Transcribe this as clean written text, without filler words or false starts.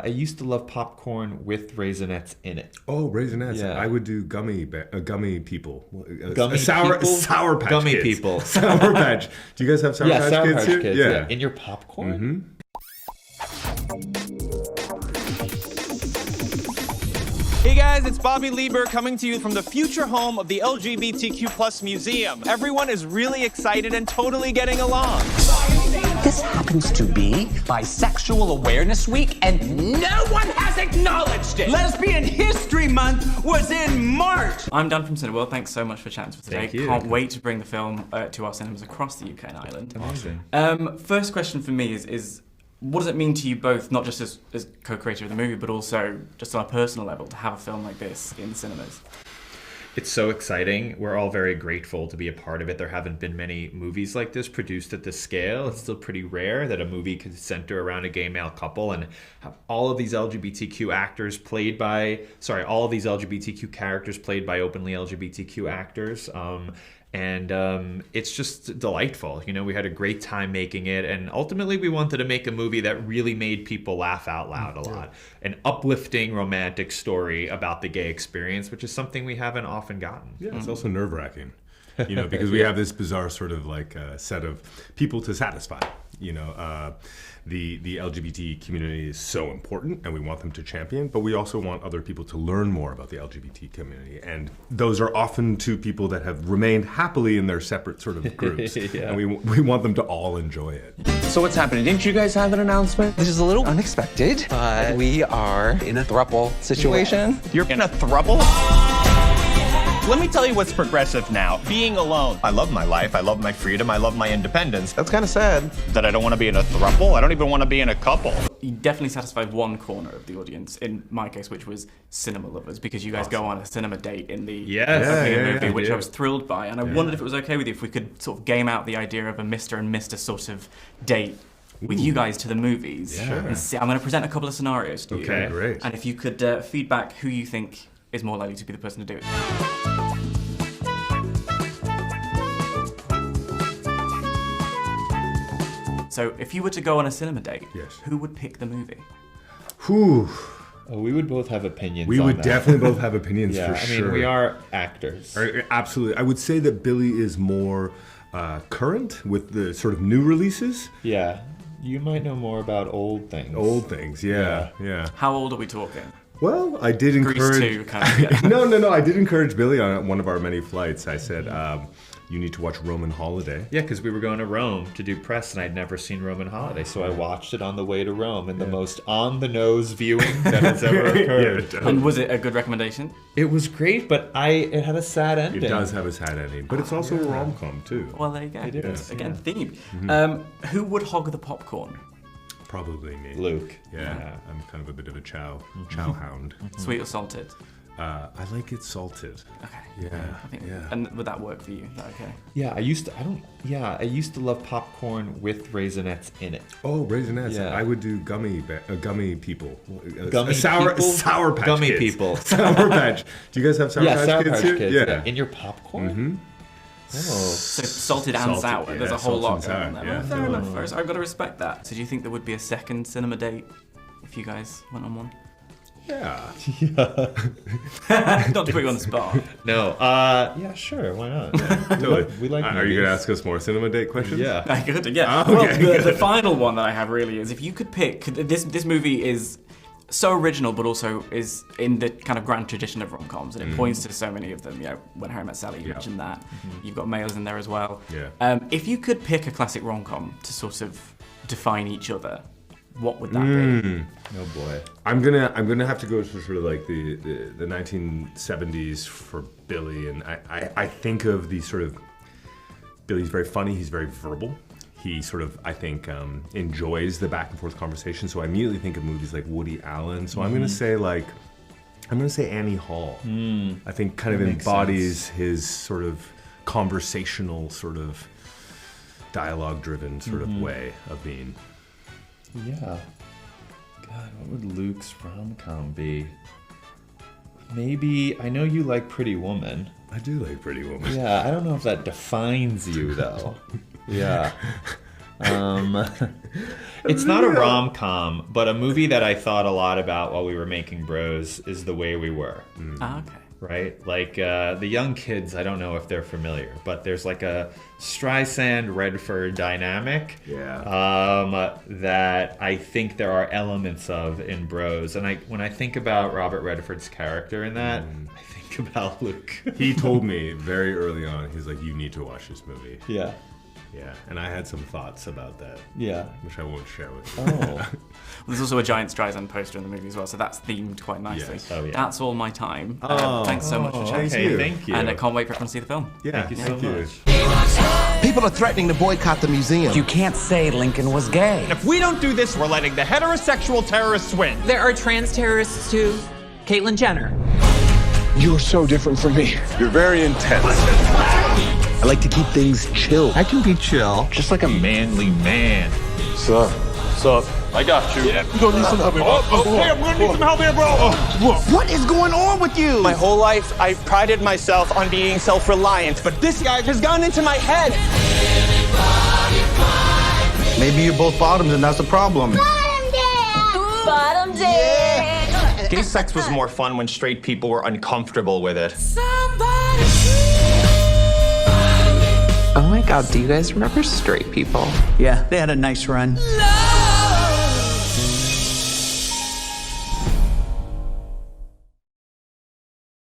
I used to love popcorn with raisinets in it. Oh, raisinets. Yeah. I would do gummy people. Gummy sour people? Sour Patch Gummy Kids. people. Sour Patch. Do you guys have Sour Patch Sour Kids Patch here? Kids. Yeah. In your popcorn? Hey guys, it's Bobby Lieber coming to you from the future home of the LGBTQ plus museum. Everyone is really excited and totally getting along. This happens to be Bisexual Awareness Week, and no one has acknowledged it. Lesbian History Month was in March. I'm Dan from Cineworld. Thanks so much for chatting to us today. Thank you. Can't wait to bring the film to our cinemas across the UK and Ireland. Amazing. First question for me is what does it mean to you both, not just as co-creator of the movie, but also just on a personal level, to have a film like this in the cinemas? It's so exciting. We're all very grateful to be a part of it. There haven't been many movies like this produced at this scale. It's still pretty rare that a movie could center around a gay male couple and have all of these LGBTQ characters played by openly LGBTQ actors. It's just delightful. You know, we had a great time making it, and ultimately we wanted to make a movie that really made people laugh out loud a lot. An uplifting romantic story about the gay experience, which is something we haven't often gotten. Yeah, it's also nerve-wracking, you know, because we have this bizarre sort of like set of people to satisfy. You know, the LGBT community is so important, and we want them to champion, but we also want other people to learn more about the LGBT community. And those are often two people that have remained happily in their separate sort of groups. Yeah. And we want them to all enjoy it. So what's happening? Didn't you guys have an announcement? This is a little unexpected, but we are in a throuple situation. You're in a throuple? Let me tell you what's progressive now. Being alone. I love my life. I love my freedom. I love my independence. That's kind of sad that I don't want to be in a throuple. I don't even want to be in a couple. You definitely satisfied one corner of the audience, in my case, which was cinema lovers, because you guys go on a cinema date in the opening movie, which I was thrilled by. And I wondered if it was okay with you if we could sort of game out the idea of a Mr. and Mr. sort of date with you guys to the movies. Sure. And see, I'm going to present a couple of scenarios to you. Okay, great. And if you could feedback who you think is more likely to be the person to do it. So if you were to go on a cinema date, who would pick the movie? Whew. Oh, we would both have opinions. We on would that. definitely both have opinions Yeah, for I sure. mean, we are actors. Absolutely. I would say that Billy is more current with the sort of new releases. Yeah. You might know more about old things. Old things, yeah. How old are we talking? Well, I did Grease encourage... 2 kind of, yeah. No. I did encourage Billy on one of our many flights. I said, you need to watch Roman Holiday. Yeah, because we were going to Rome to do press, and I'd never seen Roman Holiday, so I watched it on the way to Rome in the most on-the-nose viewing that has ever occurred. And was it a good recommendation? It was great, but it had a sad ending. It does have a sad ending, but it's also a rom-com too. Well, there you go. It is, Again, yeah. theme. Who would hog the popcorn? Probably me. Luke. Yeah, I'm kind of a bit of a chow hound. Sweet or salted? I like it salted. Okay. Yeah, I think, yeah. And would that work for you? Is that okay? Yeah, I used to love popcorn with raisinets in it. Oh, raisinets. Yeah. I would do gummy people. Gummy Sour Patch Gummy Kids. people. Sour Patch. Do you guys have Sour Patch Sour Kids Patch here? Kids. Yeah. In your popcorn? Mm-hmm. Oh. So salted and Salted, sour. yeah, There's a whole salted lot and going on sour, there. yeah. Fair enough. First, I've got to respect that. So do you think there would be a second cinema date if you guys went on one? Yeah. Not to put you on the spot. No. Yeah, sure. Why not? Totally. We like Are you movies. going to ask us more cinema date questions? Yeah. I could, yeah. Oh, okay, well, the good. final one that I have really is if you could pick this movie is so original, but also is in the kind of grand tradition of rom-coms, and it points to so many of them. You know, When Harry Met Sally, you mentioned that. You've got males in there as well. Yeah. If you could pick a classic rom-com to sort of define each other, what would that be? Oh boy. I'm gonna have to go to sort of like the 1970s for Billy, and I think of these sort of Billy's very funny. He's very verbal. He sort of, I think, enjoys the back and forth conversation. So I immediately think of movies like Woody Allen. So I'm gonna say Annie Hall. I think kind of embodies his sort of conversational, sort of dialogue-driven sort of way of being. Yeah. God, what would Luke's rom-com be? Maybe, I know you like Pretty Woman. I do like Pretty Woman. Yeah, I don't know if that defines you, though. Yeah. It's not a rom-com, but a movie that I thought a lot about while we were making Bros is The Way We Were. Ah, okay. Right? Like, the young kids, I don't know if they're familiar, but there's like a Streisand-Redford dynamic that I think there are elements of in Bros. And when I think about Robert Redford's character in that, I think about Luke. He told me very early on, he's like, you need to watch this movie. Yeah. Yeah, and I had some thoughts about that. Yeah. Which I won't share with you. Oh. Well, there's also a giant Streisand poster in the movie as well, so that's themed quite nicely. Yes. Oh, yeah. That's all my time. Thanks so much for chatting. Thank you. And I can't wait for everyone to see the film. Yeah, Thank you so much. People are threatening to boycott the museum. You can't say Lincoln was gay. If we don't do this, we're letting the heterosexual terrorists win. There are trans terrorists too. Caitlyn Jenner. You're so different from me. You're very intense. I like to keep things chill. I can be chill. Just like a manly man. Sup? I got you. Yeah. You gonna need some help here, bro. Okay, I'm gonna need some help here, bro. What is going on with you? My whole life, I've prided myself on being self-reliant, but this guy has gone into my head. Maybe you're both bottoms and that's the problem. Bottom day. Gay sex was more fun when straight people were uncomfortable with it. Oh my god, do you guys remember Straight People? Yeah, they had a nice run. Love